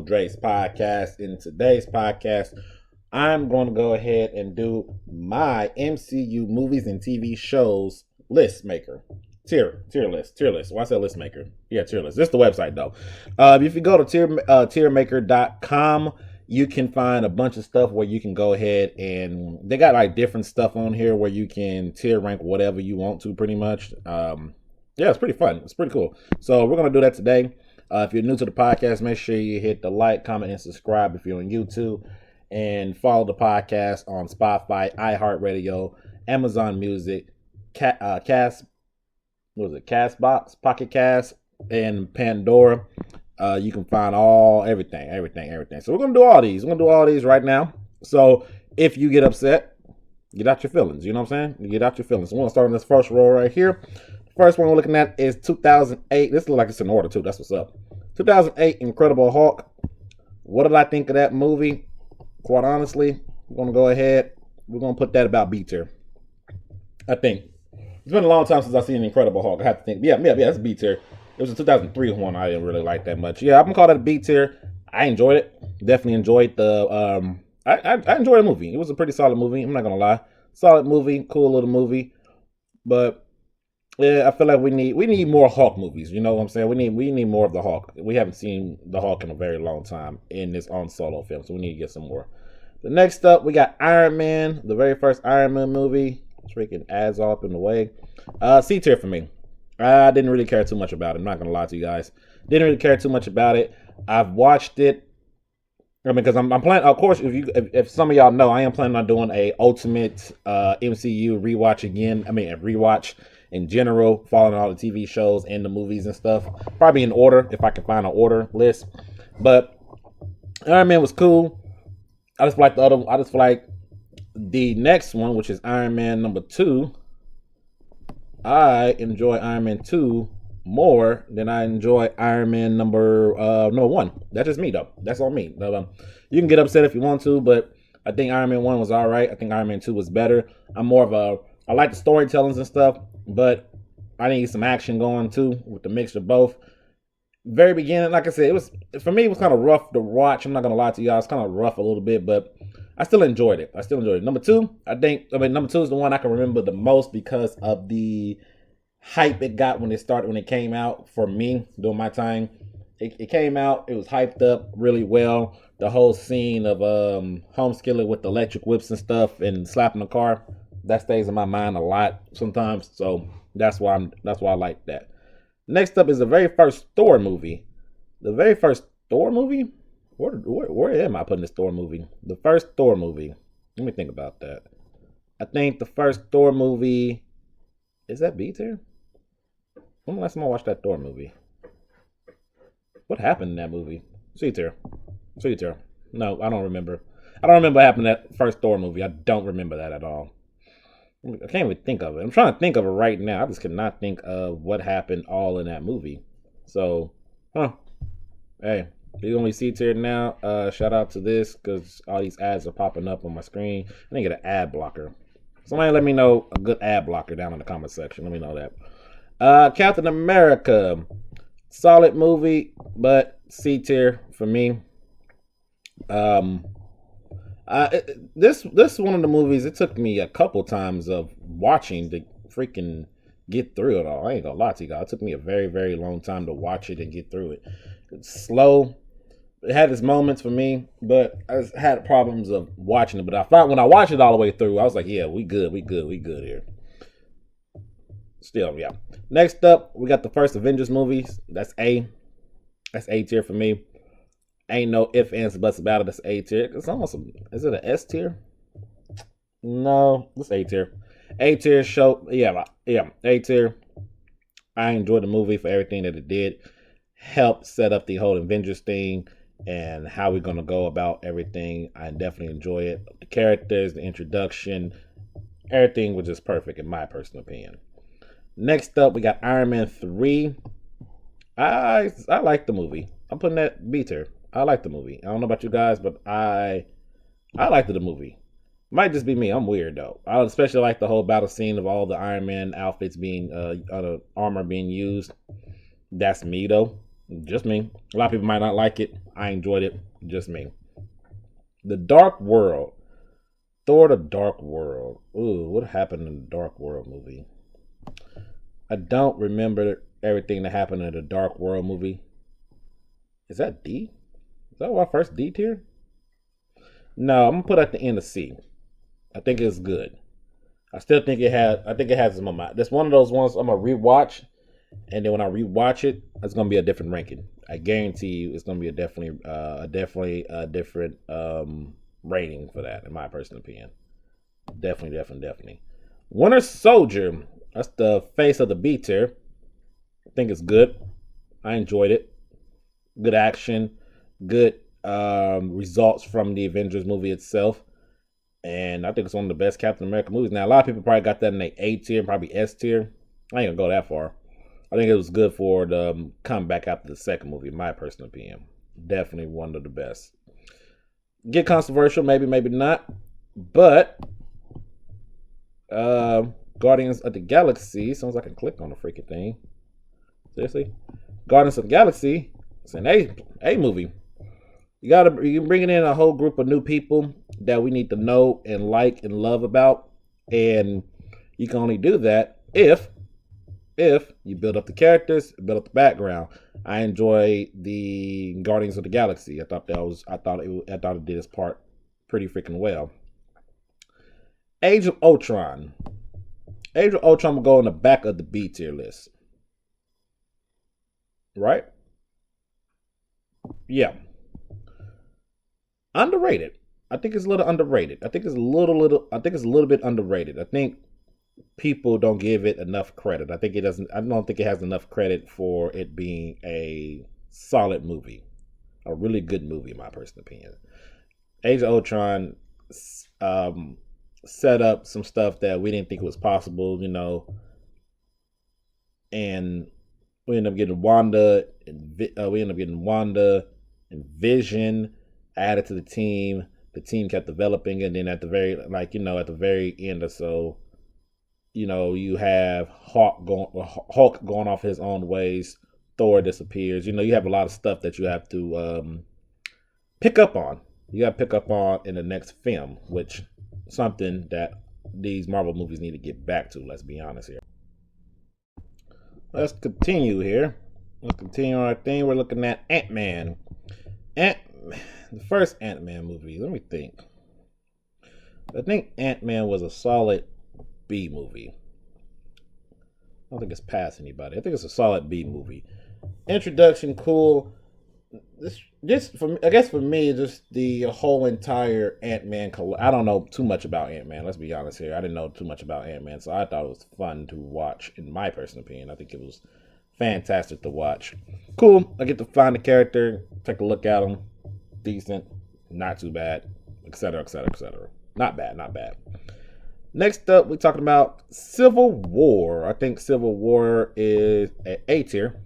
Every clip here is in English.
Dre's podcast. In today's podcast, I'm going to go ahead and do my MCU movies and TV shows list maker. Tier list. Why say list maker? Yeah, tier list. This is the website though. If you go to tiermaker.com, you can find a bunch of stuff where you can go ahead and they got like different stuff on here where you can tier rank whatever you want to pretty much. Yeah, it's pretty fun. It's pretty cool. So we're going to do that today. If you're new to the podcast, make sure you hit the like, comment, and subscribe if you're on YouTube. And follow the podcast on Spotify, iHeartRadio, Amazon Music, Castbox, Pocket Cast, and Pandora. You can find everything. So we're going to do all these. We're going to do all these right now. So if you get upset, get out your feelings. You know what I'm saying? You get out your feelings. So we're going to start on this first row right here. First one we're looking at is 2008. This looks like it's in order too. That's what's up. 2008 Incredible Hulk. What did I think of that movie? Quite honestly, we're going to go ahead. We're going to put that about B tier. I think. It's been a long time since I've seen Incredible Hulk. I have to think. Yeah, that's B tier. It was a 2003 one I didn't really like that much. Yeah, I'm going to call that a B tier. I enjoyed it. Definitely enjoyed the... I enjoyed the movie. It was a pretty solid movie. I'm not going to lie. Solid movie. Cool little movie. But... yeah, I feel like we need more Hulk movies. You know what I'm saying? We need more of the Hulk. We haven't seen the Hulk in a very long time in this on solo film, so we need to get some more. The next up, we got Iron Man, the very first Iron Man movie. Freaking ads all up in the way. C tier for me. I didn't really care too much about it. I'm not gonna lie to you guys. Didn't really care too much about it. I've watched it. I mean, because I'm planning. Of course, if some of y'all know, I am planning on doing a ultimate MCU rewatch again. I mean, a rewatch in general, following all the TV shows and the movies and stuff. Probably in order, if I can find an order list. But Iron Man was cool. I just feel like the next one, which is Iron Man number 2. I enjoy Iron Man 2 more than I enjoy Iron Man number 1. That's just me though. That's on me. You can get upset if you want to, but I think Iron Man 1 was alright. I think Iron Man 2 was better. I like the storytellings and stuff, but I need some action going too with the mix of both. Very beginning, like I said, it was kind of rough to watch. I'm not gonna lie to y'all, it's kind of rough a little bit, but I still enjoyed it. Number 2, number 2 is the one I can remember the most because of the hype it got when it came out for me during my time. It came out, it was hyped up really well. The whole scene of Home Skillet with the electric whips and stuff and slapping the car. That stays in my mind a lot sometimes, so that's why I like that. Next up is the very first Thor movie. The very first Thor movie? Where am I putting this Thor movie? The first Thor movie. Let me think about that. I think the first Thor movie is that B tier? When the last time I watched that Thor movie? What happened in that movie? C tier. No, I don't remember. I don't remember what happened in that first Thor movie. I don't remember that at all. I can't even think of it. I'm trying to think of it right now. I just cannot think of what happened all in that movie. So, hey, you only see tier now. Shout out to this because all these ads are popping up on my screen. I need to get an ad blocker. Somebody let me know a good ad blocker down in the comment section. Let me know that. Captain America, solid movie, but C tier for me. This is one of the movies it took me a couple times of watching to freaking get through it all. I ain't gonna lie to you guys. It took me a very, very long time to watch it and get through it. It's slow. It had its moments for me, but I just had problems of watching it. But I found when I watched it all the way through, I was like, yeah, we good here. Still, yeah. Next up, we got the first Avengers movies. That's A. That's A tier for me. Ain't no ifs, ands, buts about it. That's A tier. It's almost is it an S tier? No, it's A tier. A tier show. Yeah, A tier. I enjoyed the movie for everything that it did. Helped set up the whole Avengers thing and how we're gonna go about everything. I definitely enjoy it. The characters, the introduction, everything was just perfect in my personal opinion. Next up, we got Iron Man 3. I like the movie. I'm putting that B tier. I like the movie. I don't know about you guys, but I liked the movie. Might just be me. I'm weird though. I especially like the whole battle scene of all the Iron Man outfits being armor being used. That's me though. Just me. A lot of people might not like it. I enjoyed it. Just me. The Dark World. Thor: The Dark World. Ooh, what happened in the Dark World movie? I don't remember everything that happened in the Dark World movie. Is that D? Is that our first D tier? No, I'm gonna put it at the end of C. I think it's good. I still think it has. I think it has some of my. That's one of those ones I'm gonna rewatch, and then when I rewatch it, it's gonna be a different ranking. I guarantee you, it's gonna be a definitely a different rating for that, in my personal opinion. Definitely. Winter Soldier. That's the face of the B tier. I think it's good. I enjoyed it. Good action. Good results from the Avengers movie itself. And I think it's one of the best Captain America movies. Now, a lot of people probably got that in the A tier, probably S tier. I ain't gonna go that far. I think it was good for the comeback after the second movie, in my personal opinion. Definitely one of the best. Get controversial, maybe not. But Guardians of the Galaxy. Sounds like I can click on the freaking thing. Seriously? Guardians of the Galaxy. It's an A movie. You're bringing in a whole group of new people that we need to know and like and love about, and you can only do that if you build up the characters, build up the background. I enjoy the Guardians of the Galaxy. I thought it did its part pretty freaking well. Age of Ultron. Age of Ultron will go in the back of the B tier list, right? Yeah. Underrated. I think it's a little underrated. I think it's a little bit underrated. I think people don't give it enough credit. I don't think it has enough credit for it being a solid movie. A really good movie, in my personal opinion. Age of Ultron set up some stuff that we didn't think was possible, and we ended up getting Wanda and Vision added to the team. The team kept developing, and then at the very end or so, you have Hulk going off his own ways. Thor disappears. You have a lot of stuff that you have to pick up on. You got to pick up on in the next film, which something that these Marvel movies need to get back to. Let's be honest here. Let's continue here. Let's continue our thing. We're looking at Ant-Man. The first Ant-Man movie. Let me think. I think Ant-Man was a solid B movie. I don't think it's past anybody. I think it's a solid B movie. Introduction, cool. I guess for me, just the whole entire Ant-Man. I don't know too much about Ant-Man. Let's be honest here. I didn't know too much about Ant-Man, so I thought it was fun to watch. In my personal opinion, I think it was fantastic to watch. Cool. I get to find the character, take a look at him. Decent, not too bad, etc. Not bad. Next up, we're talking about Civil War. I think Civil War is at A tier.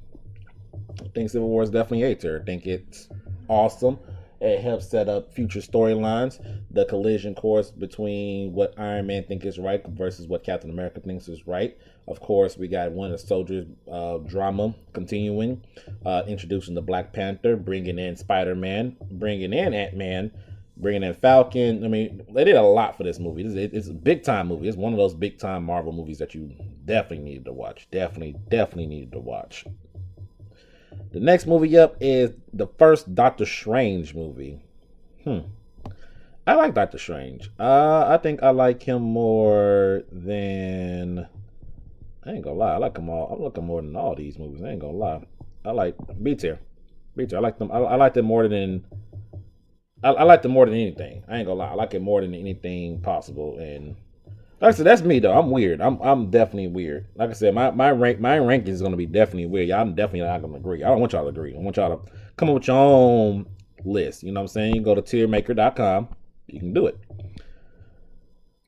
I think Civil War is definitely A tier. I think it's awesome. It helps set up future storylines. The collision course between what Iron Man thinks is right versus what Captain America thinks is right. Of course, we got Winter Soldier drama continuing, introducing the Black Panther, bringing in Spider-Man, bringing in Ant-Man, bringing in Falcon. I mean, they did a lot for this movie. It's a big-time movie. It's one of those big-time Marvel movies that you definitely needed to watch. Definitely needed to watch. The next movie up is the first Doctor Strange movie. I like Doctor Strange. I think I like him more than... I ain't gonna lie. I like them all. I like him more than all these movies. I ain't gonna lie. I like B tier. I like them. I like them more than... I like them more than anything. I ain't gonna lie. I like it more than anything possible. And like I said, that's me though. I'm weird. I'm definitely weird. Like I said, my ranking is gonna be definitely weird. Y'all definitely not gonna agree. I don't want y'all to agree. I want y'all to come up with your own list. You know what I'm saying? You go to tiermaker.com. You can do it.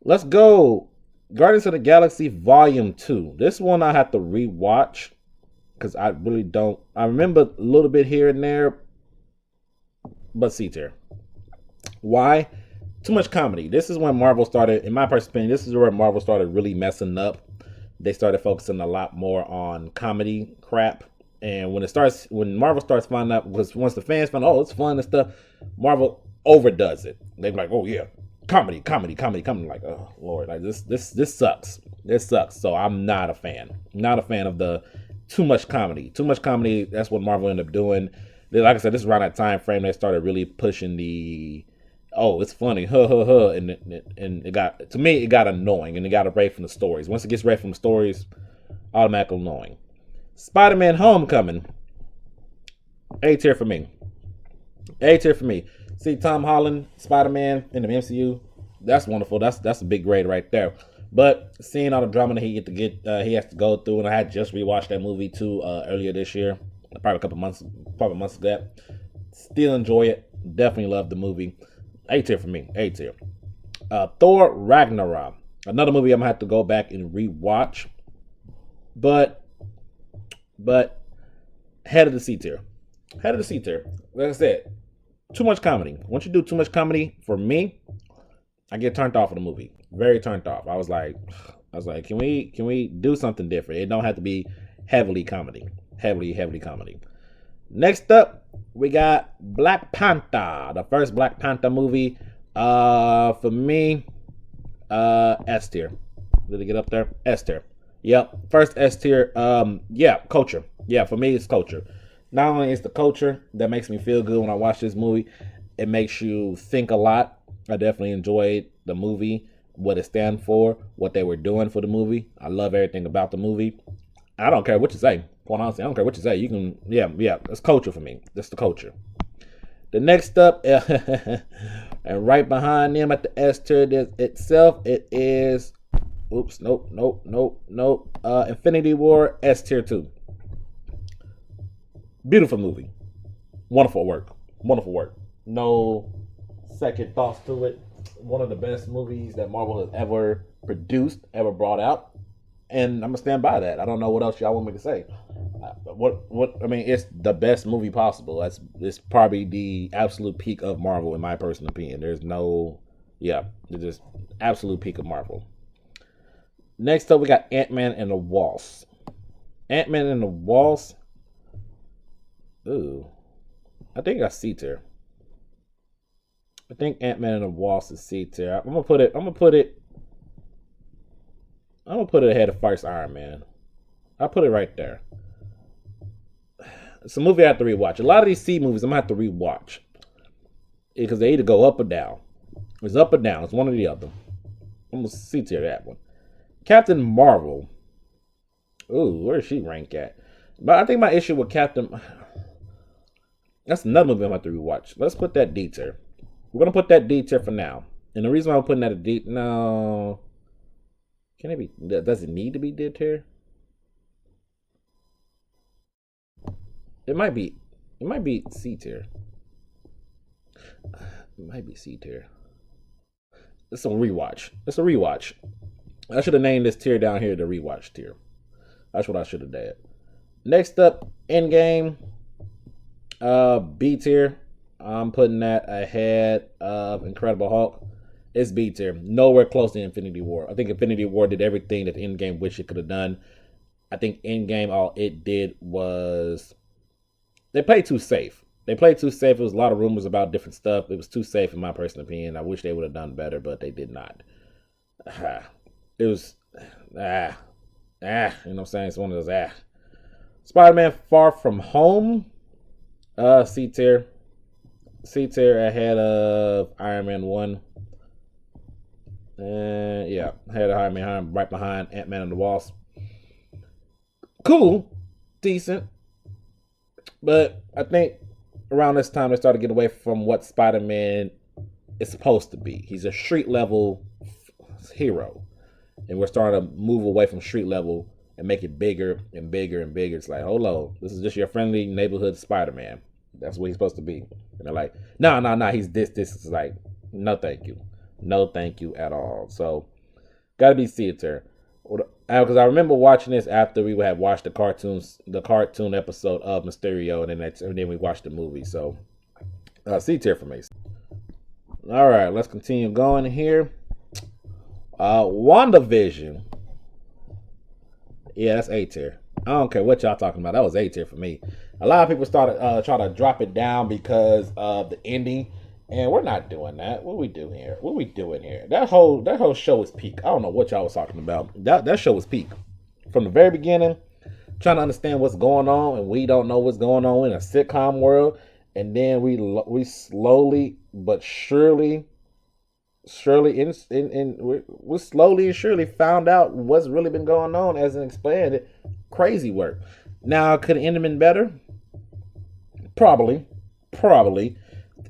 Let's go. Guardians of the Galaxy Volume 2. This one I have to rewatch because I really don't. I remember a little bit here and there, but C tier. Why? Too much comedy. This is when Marvel started, in my personal opinion, this is where Marvel started really messing up. They started focusing a lot more on comedy crap And when Marvel starts finding out, because once the fans find, oh, it's fun and stuff, Marvel overdoes it. They're like, oh yeah, comedy, comedy, comedy, comedy. Like, oh Lord, like this sucks. This sucks. So I'm not a fan. Not a fan of the too much comedy. Too much comedy. That's what Marvel ended up doing. Like I said, this is around that time frame they started really pushing the, oh, it's funny, and it got, to me, it got annoying, and it got away from the stories. Once it gets away from the stories, automatically annoying. Spider-Man: Homecoming, A tier for me. A tier for me. See Tom Holland, Spider-Man in the MCU, that's wonderful. That's a big grade right there. But seeing all the drama that he has to go through, and I had just rewatched that movie too earlier this year, probably months ago. Still enjoy it. Definitely love the movie. A tier for me. A tier. Thor Ragnarok, another movie I'm gonna have to go back and rewatch, but head of the C tier. Head of the C tier. Like I said, too much comedy. Once you do too much comedy, for me, I get turned off of the movie. Very turned off. I was like, can we do something different? It don't have to be heavily comedy. Heavily comedy. Next up, we got Black Panther, the first Black Panther movie. For me, S tier. Did it get up there? S tier. Yep, first S tier. Yeah, culture. Yeah, for me, it's culture. Not only is the culture that makes me feel good when I watch this movie, it makes you think a lot. I definitely enjoyed the movie, what it stands for, what they were doing for the movie. I love everything about the movie. I don't care what you say. Quite honestly, I don't care what you say. You can, yeah, it's culture for me. That's the culture. The next up, and right behind them at the S tier itself, it is, Infinity War, S tier 2. Beautiful movie. Wonderful work. No second thoughts to it. One of the best movies that Marvel has ever produced, ever brought out. And I'm gonna stand by that. I don't know what else y'all want me to say. It's the best movie possible. It's probably the absolute peak of Marvel in my personal opinion. There's no, it's just absolute peak of Marvel. Next up, we got Ant-Man and the Wasp. Ant-Man and the Wasp. Ooh, I think I C tier. I think Ant-Man and the Wasp is C tier. I'm gonna put it ahead of first Iron Man. I'll put it right there. It's a movie I have to rewatch. A lot of these C movies I'm gonna have to rewatch because they either go up or down. It's up or down. It's one or the other. I'm gonna C tier that one. Captain Marvel. Ooh, where's she rank at? But I think my issue with Captain, that's another movie I'm gonna have to rewatch. Let's put that D tier. We're gonna put that D tier for now. And the reason why I'm putting that a D, no, can it be? Does it need to be D tier? It might be C tier. It might be C tier. It's a rewatch. I should have named this tier down here the rewatch tier. That's what I should have done. Next up, Endgame. B tier. I'm putting that ahead of Incredible Hulk. It's B tier. Nowhere close to Infinity War. I think Infinity War did everything that Endgame wish it could have done. I think Endgame, all it did was they played too safe. It was a lot of rumors about different stuff. It was too safe in my personal opinion. I wish they would have done better, but they did not. It was, you know what I'm saying? It's one of those, Spider-Man Far From Home, C tier. C tier ahead of Iron Man 1. Ahead of Iron Man, right behind Ant-Man and the Wasp. Cool. Decent. But I think around this time they started to get away from what Spider-Man is supposed to be. He's a street level hero. And we're starting to move away from street level and make it bigger and bigger and bigger. It's like, hold on, this is just your friendly neighborhood Spider-Man. That's what he's supposed to be. And they're like, no, he's this. It's like, no thank you. No thank you at all. So, gotta be C tier. Because I remember watching this after we had watched the cartoon episode of Mysterio, and then we watched the movie. So, C tier for me. All right, let's continue going here. WandaVision. Yeah, that's A tier. I don't care what y'all talking about. That was A tier for me. A lot of people started trying to drop it down because of the ending, and we're not doing that. What we doing here? What we doing here? That whole show was peak. I don't know what y'all was talking about. That show was peak from the very beginning. Trying to understand what's going on, and we don't know what's going on in a sitcom world, and then we slowly but surely we slowly and surely found out what's really been going on as an expanded crazy work. Now, could it end been better? Probably.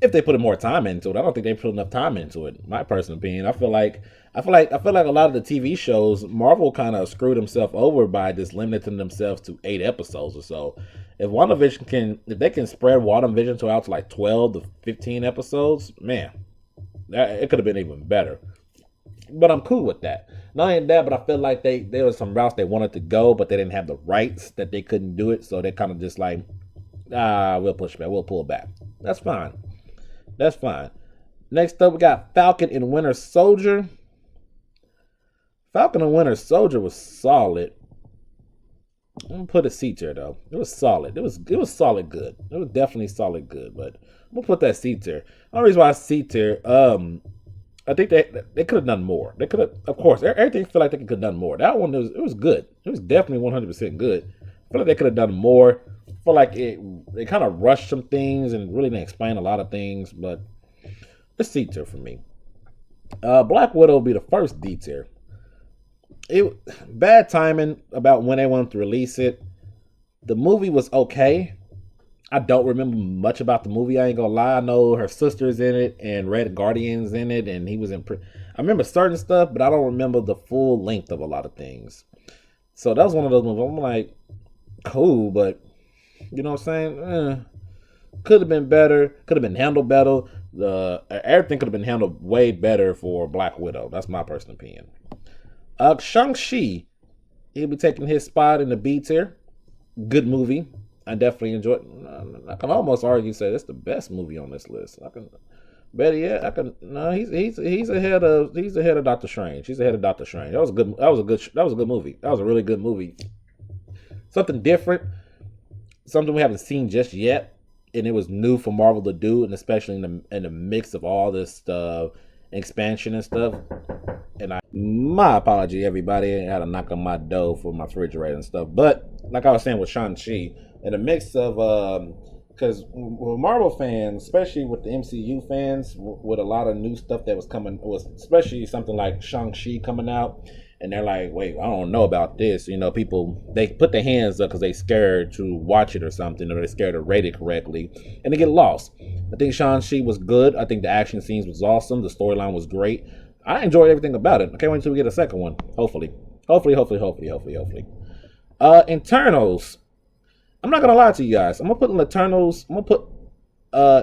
If they put more time into it. I don't think they put enough time into it. My personal opinion. I feel like a lot of the TV shows, Marvel kind of screwed himself over by just limiting themselves to 8 episodes or so. If they can spread WandaVision out to like 12 to 15 episodes, man, it could have been even better. But I'm cool with that. Not only that, but I feel like there was some routes they wanted to go, but they didn't have the rights that they couldn't do it. So they kind of just like, we'll push back. We'll pull back. That's fine. Next up, we got Falcon and Winter Soldier. Falcon and Winter Soldier was solid. I'm gonna put a C tier though. It was solid. It was solid good. It was definitely solid good, but I'm gonna put that C tier. The only reason why I C tier, I think they could have done more. They could have, of course, everything feel like they could have done more. That one was good. It was definitely 100% good. I feel like they could have done more. I feel like they kind of rushed some things and really didn't explain a lot of things, but it's C tier for me. Black Widow will be the first D tier. Bad timing about when they wanted to release it. The movie was okay. I don't remember much about the movie. I ain't gonna lie. I know her sister's in it and Red Guardian's in it, and he was in. I remember certain stuff, but I don't remember the full length of a lot of things. So that was one of those movies. I'm like, cool, but you know what I'm saying? Could have been better. Could have been handled better. Everything could have been handled way better for Black Widow. That's my personal opinion. Shang-Chi, he'll be taking his spot in the B tier. Good movie. I definitely enjoyed it. I can almost argue say that's the best movie on this list. Better yet, he's ahead of Doctor Strange. He's ahead of Doctor Strange. That was a good movie. That was a really good movie. Something different, something we haven't seen just yet, and it was new for Marvel to do, and especially in the mix of all this expansion and stuff. And my apology, everybody. I had to knock on my door for my refrigerator and stuff. But like I was saying with Shang-Chi, in a mix of because with Marvel fans, especially with the MCU fans, with a lot of new stuff that was coming, was especially something like Shang-Chi coming out, and they're like, wait, I don't know about this. You know, people, they put their hands up because they scared to watch it or something, or they're scared to rate it correctly, and they get lost. I think Shang-Chi was good. I think the action scenes was awesome. The storyline was great. I enjoyed everything about it. I can't wait until we get a second one. Hopefully. Internals. I'm not gonna lie to you guys. I'm gonna put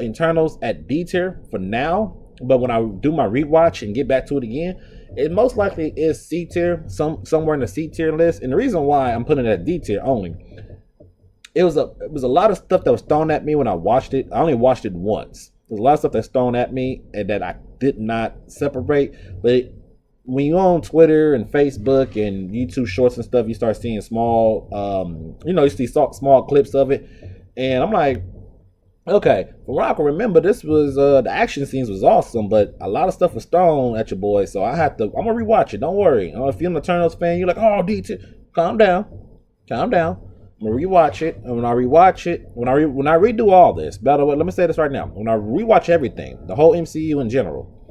Internals at D tier for now. But when I do my rewatch and get back to it again, it most likely is C tier, somewhere in the C tier list. And the reason why I'm putting it at D tier only, it was a lot of stuff that was thrown at me when I watched it. I only watched it once. There's a lot of stuff that's thrown at me and that I did not separate. But when you're on Twitter and Facebook and YouTube Shorts and stuff, you start seeing small, you see small clips of it. And I'm like, okay, from what I can remember, this was, the action scenes was awesome, but a lot of stuff was thrown at your boy. So I'm going to rewatch it. Don't worry. If you're an Eternals fan, you're like, oh, DT, calm down. I'm gonna rewatch it, and when I rewatch it, when I redo all this, by the way, let me say this right now. When I rewatch everything, the whole MCU in general,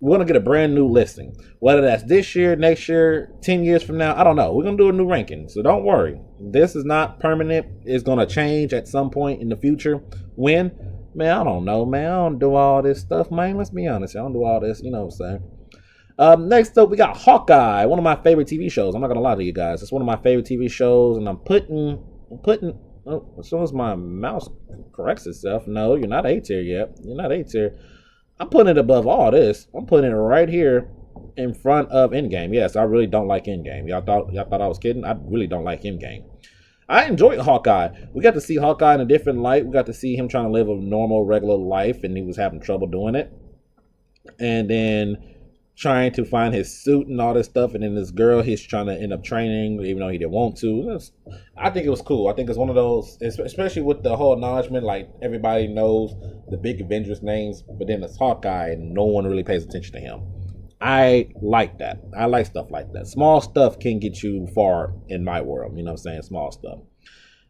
we're gonna get a brand new listing. Whether that's this year, next year, 10 years from now, I don't know. We're gonna do a new ranking, so don't worry. This is not permanent. It's gonna change at some point in the future. When? Man, I don't know, man. I don't do all this stuff, man. Let's be honest. I don't do all this, you know what I'm saying? Next up, we got Hawkeye, one of my favorite TV shows. I'm not gonna lie to you guys. It's one of my favorite TV shows, and I'm putting. As soon as my mouse corrects itself, no, you're not A tier yet. You're not A tier. I'm putting it above all this. I'm putting it right here in front of Endgame. Yes, I really don't like Endgame. Y'all thought I was kidding? I really don't like Endgame. I enjoyed Hawkeye. We got to see Hawkeye in a different light. We got to see him trying to live a normal, regular life, and he was having trouble doing it. And then trying to find his suit and all this stuff, and then this girl he's trying to end up training even though he didn't want to. I think it was cool. I think it's one of those, especially with the whole acknowledgement, like everybody knows the big Avengers names, but then it's Hawkeye and no one really pays attention to him. I like that. I like stuff like that. Small stuff can get you far in my world. You know what I'm saying? Small stuff.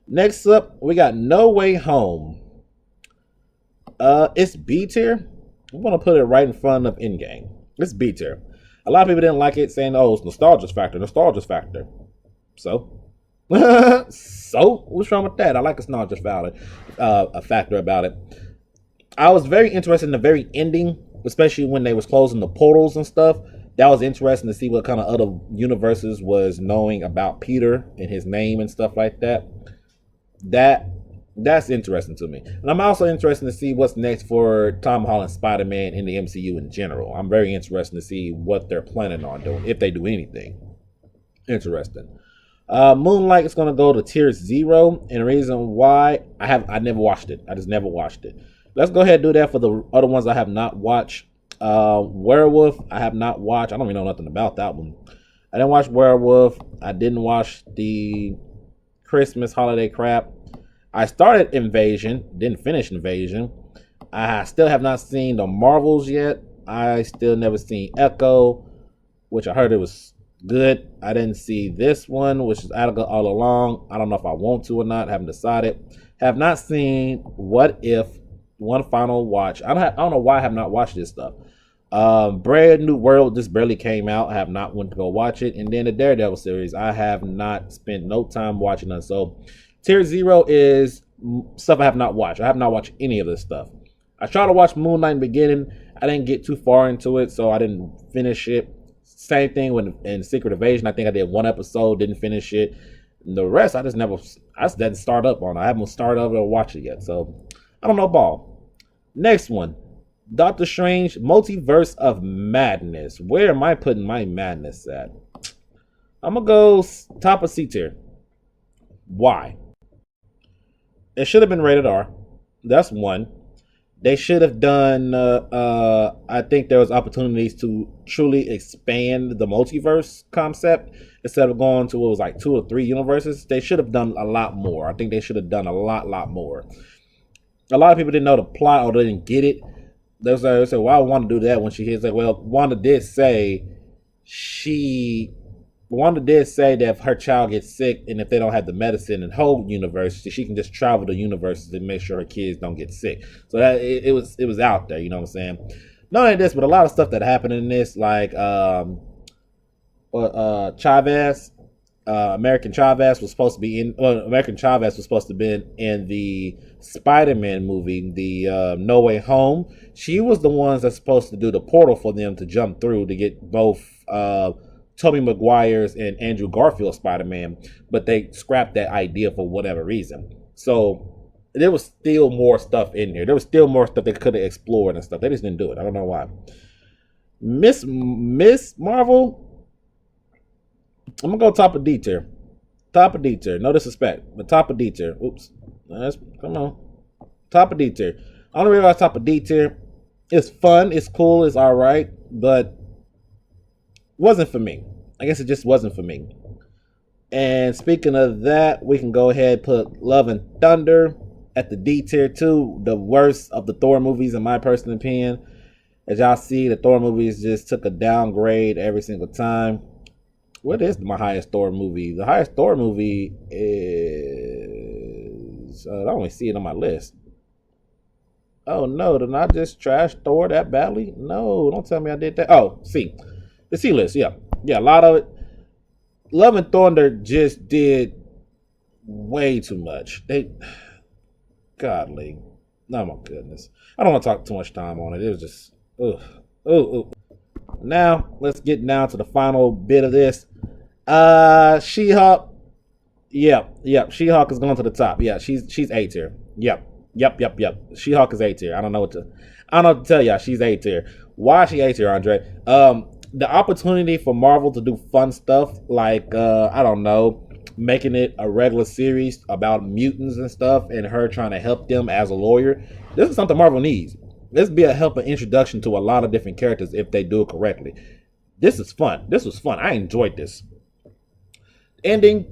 Next up, we got No Way Home. It's B tier. I'm gonna put it right in front of Endgame. It's B tier. A lot of people didn't like it, saying, "Oh, it's nostalgia factor." So, so what's wrong with that? I like the nostalgia factor. A factor about it. I was very interested in the very ending, especially when they was closing the portals and stuff. That was interesting to see what kind of other universes was knowing about Peter and his name and stuff like that. That's interesting to me. And I'm also interested to see what's next for Tom Holland's Spider-Man in the MCU in general. I'm very interested to see what they're planning on doing, if they do anything. Interesting. Moonlight is going to go to tier 0. And the reason why, I never watched it. I just never watched it. Let's go ahead and do that for the other ones I have not watched. Werewolf, I have not watched. I don't even know nothing about that one. I didn't watch Werewolf. I didn't watch the Christmas holiday crap. I started Invasion, didn't finish Invasion. I still have not seen the Marvels yet. I still never seen Echo, which I heard it was good. I didn't see this one, which is Attica all along. I don't know if I want to or not. Haven't decided. Have not seen What If. One final watch. I don't know why I have not watched this stuff. Brand New World just barely came out. I have not went to go watch it. And then the Daredevil series, I have not spent no time watching it. So tier 0 is stuff I have not watched. I have not watched any of this stuff. I tried to watch Moon Knight in the beginning. I didn't get too far into it, so I didn't finish it. Same thing in Secret Invasion. I think I did one episode, didn't finish it. And the rest, I just didn't start up on it. I haven't started up or watch it yet. So I don't know ball. Next one, Doctor Strange, Multiverse of Madness. Where am I putting my madness at? I'm going to go top of C tier. Why? It should have been rated R. That's one. They should have done, I think there was opportunities to truly expand the multiverse concept instead of going to what was like 2 or 3 universes. They should have done a lot more. I think they should have done a lot more. A lot of people didn't know the plot or they didn't get it. They said, "Why would Wanda do that?" When she hears like, well, Wanda did say that if her child gets sick and if they don't have the medicine in whole universe, she can just travel to universes and make sure her kids don't get sick. So that it was out there, you know what I'm saying? Not only this, but a lot of stuff that happened in this, like Chavez. American Chavez was supposed to be in. American Chavez was supposed to have been in the Spider-Man movie, the No Way Home. She was the ones that's supposed to do the portal for them to jump through to get both Tobey Maguire's and Andrew Garfield's Spider-Man, but they scrapped that idea for whatever reason. So there was still more stuff in here. There was still more stuff they could have explored and stuff. They just didn't do it. I don't know why. Miss Marvel. I'm gonna go top of D tier. Top of D tier. No disrespect, but top of D tier. Oops. Come on. Top of D tier. I don't realize top of D tier. It's fun. It's cool. It's all right, but wasn't for me. I guess it just wasn't for me. And speaking of that, we can go ahead and put Love and Thunder at the D tier too. The worst of the Thor movies, in my personal opinion. As y'all see, the Thor movies just took a downgrade every single time. What is my highest Thor movie? The highest Thor movie is... I don't even see it on my list. Oh, no. Did I just trash Thor that badly? No, don't tell me I did that. Oh, C. The C list, yeah. Yeah, a lot of it. Love and Thunder just did way too much. Godly. Oh, my goodness. I don't want to talk too much time on it. It was just... Ugh. Ugh. Now, let's get down to the final bit of this. She-Hulk. Yep. She-Hulk is going to the top. Yeah, she's A tier. Yep. She-Hulk is A tier. I don't know what to tell y'all. She's A tier. Why is she A tier, Andre? The opportunity for Marvel to do fun stuff like I don't know, making it a regular series about mutants and stuff, and her trying to help them as a lawyer. This is something Marvel needs. This would be a helpful introduction to a lot of different characters if they do it correctly. This is fun. This was fun. I enjoyed this. Ending,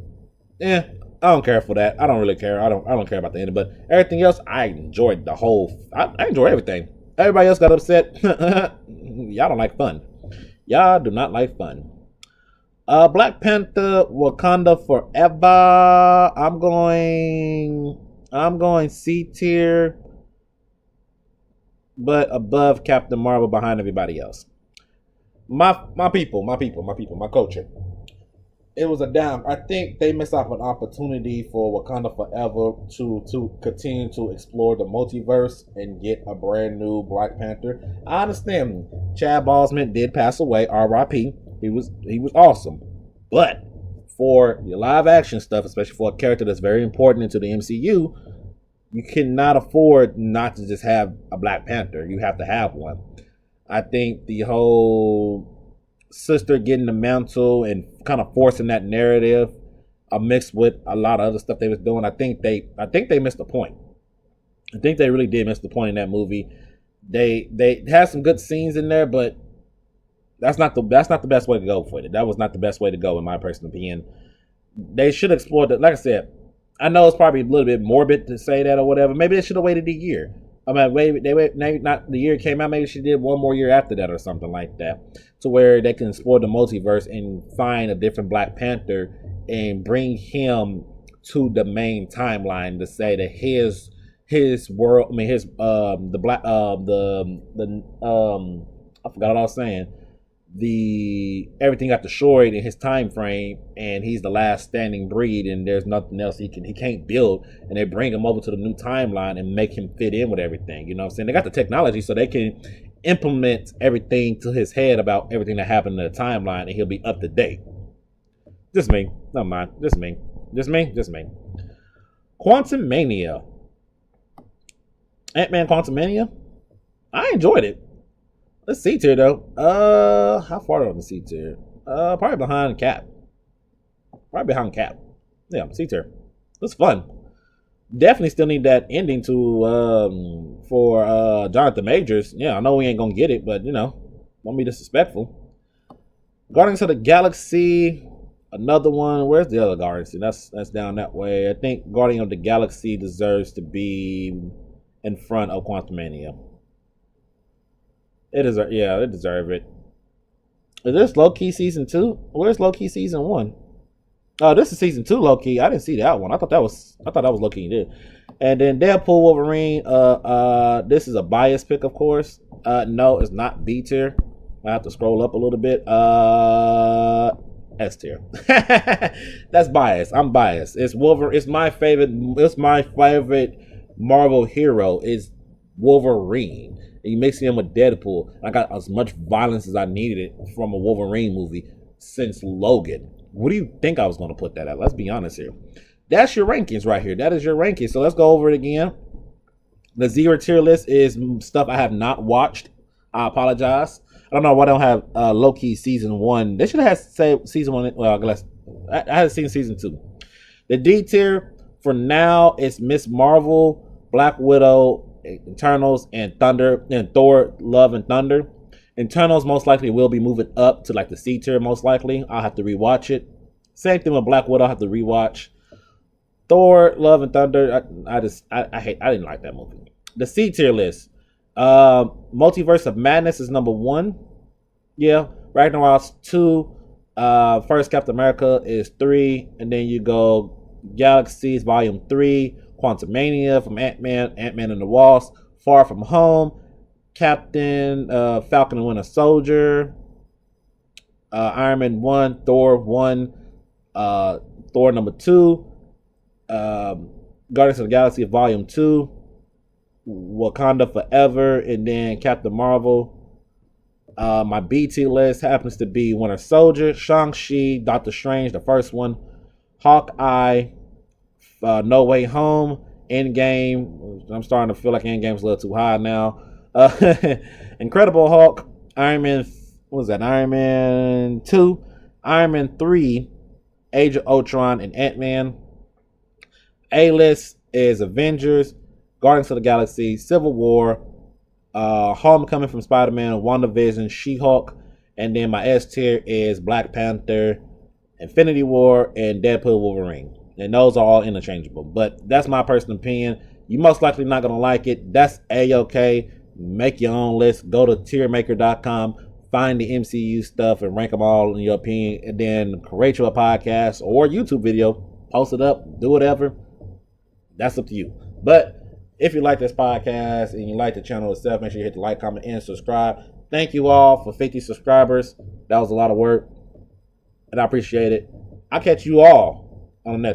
eh, I don't care for that. I don't really care. I don't care about the ending, but everything else, I enjoyed the whole. I enjoyed everything. Everybody else got upset. Y'all don't like fun. Y'all do not like fun. Black Panther, Wakanda Forever. I'm going C tier, but above Captain Marvel, behind everybody else. My people, my culture. It was a down. I think they missed out an opportunity for Wakanda Forever to continue to explore the multiverse and get a brand new Black Panther. I understand Chad Boseman did pass away, R.I.P. He was awesome, but for the live action stuff, especially for a character that's very important into the MCU, you cannot afford not to just have a Black Panther. You have to have one. I think the whole sister getting the mantle and kind of forcing that narrative, mixed with a lot of other stuff they was doing, I think they missed the point. I think they really did miss the point in that movie. They had some good scenes in there, but that's not the best way to go for it. That was not the best way to go, in my personal opinion. They should explore that. Like I said, I know it's probably a little bit morbid to say that or whatever. Maybe they should have waited a year. I mean, maybe not the year it came out. Maybe she did one more year after that or something like that, to where they can explore the multiverse and find a different Black Panther and bring him to the main timeline to say that his world. I mean, his the black the I forgot what I was saying. The everything got destroyed in his time frame, and he's the last standing breed, and there's nothing else he can't build, and they bring him over to the new timeline and make him fit in with everything. You know what I'm saying? They got the technology so they can implement everything to his head about everything that happened in the timeline, and he'll be up to date. Just me. Never mind. Just me. Quantum Mania. Ant-Man Quantum Mania. I enjoyed it. Let's C tier though. How far on the C tier? Probably behind Cap. Yeah, C tier. It's fun. Definitely still need that ending to for Jonathan Majors. Yeah, I know we ain't gonna get it, but won't be disrespectful. Guardians of the Galaxy, another one. Where's the other Guardians? That's down that way. I think Guardian of the Galaxy deserves to be in front of Quantumania. It deserve it. Is this Loki season 2? Where's Loki season 1? Oh, this is season 2 Loki. I didn't see that one. I thought that was Loki. Did. And then Deadpool Wolverine. This is a bias pick, of course. No, it's not B tier. I have to scroll up a little bit. S tier. That's bias. I'm biased. It's Wolverine. It's my favorite Marvel hero is Wolverine. You mixing him with Deadpool. I got as much violence as I needed from a Wolverine movie since Logan. What do you think I was going to put that at? Let's be honest here. That's your rankings right here. That is your rankings. So let's go over it again. The 0 tier list is stuff I have not watched. I apologize. I don't know why I don't have Loki season 1. They should have had season 1. Well, I haven't seen season 2. The D tier for now is Miss Marvel, Black Widow, Eternals, and Thor Love and Thunder. Eternals most likely will be moving up to like the C tier most likely. I'll have to rewatch it. Same thing with Black Widow. I'll have to rewatch. Thor Love and Thunder, I didn't like that movie. The C tier list. Multiverse of Madness is number 1. Yeah. Ragnarok's 2. First Captain America is 3. And then you go Galaxies Volume 3. Quantumania from Ant-Man and the Wasp, Far From Home, Captain Falcon and Winter Soldier, Iron Man 1, Thor 1, Thor number 2, Guardians of the Galaxy Volume 2, Wakanda Forever, and then Captain Marvel. My BT list happens to be Winter Soldier, Shang-Chi, Doctor Strange, the first one, Hawkeye, No Way Home, Endgame. I'm starting to feel like Endgame's a little too high now. Incredible Hulk, Iron Man. What was that? Iron Man 2, Iron Man 3, Age of Ultron, and Ant-Man. A-list is Avengers, Guardians of the Galaxy, Civil War, Homecoming from Spider-Man, WandaVision, She-Hulk, And then my S tier is Black Panther, Infinity War, and Deadpool Wolverine. And those are all interchangeable. But that's my personal opinion. You most likely not going to like it. That's A-okay. Make your own list. Go to tiermaker.com. Find the MCU stuff and rank them all in your opinion. And then create you a podcast or YouTube video. Post it up. Do whatever. That's up to you. But if you like this podcast and you like the channel itself, make sure you hit the like, comment, and subscribe. Thank you all for 50 subscribers. That was a lot of work. And I appreciate it. I'll catch you all on the next one.